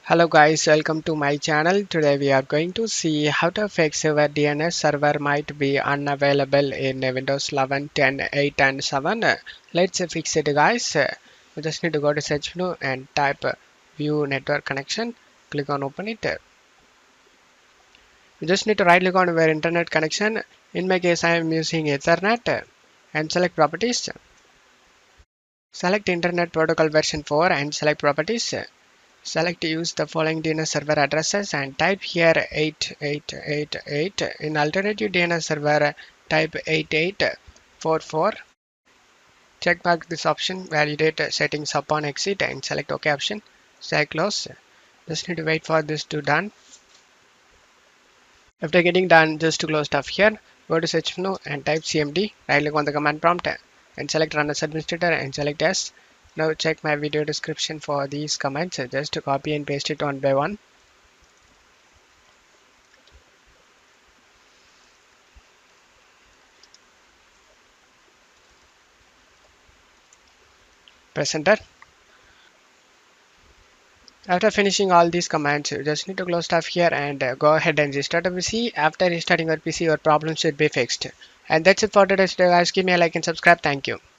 Hello guys, welcome to my channel. Today we are going to see how to fix your DNS server might be unavailable in Windows 11, 10, 8 and 7. Let's fix it guys. You just need to go to search menu and type view network connection. Click on open it. You just need to right click on your internet connection. In my case I am using Ethernet and select properties. Select internet protocol version 4 and select properties. Select use the following DNS server addresses and type here 8888. In alternative DNS server, type 8844. Check mark this option, validate settings upon exit and select OK option. Select close. Just need to wait for this to done. After getting done, just to close stuff here, go to search menu and type cmd, right click on the command prompt and select run as administrator and select yes. Now check my video description for these commands. Just to copy and paste it one by one. Press enter. After finishing all these commands, you just need to close stuff here and go ahead and restart a PC. After restarting your PC, your problem should be fixed. And that's it for today's video guys. Give me a like and subscribe. Thank you.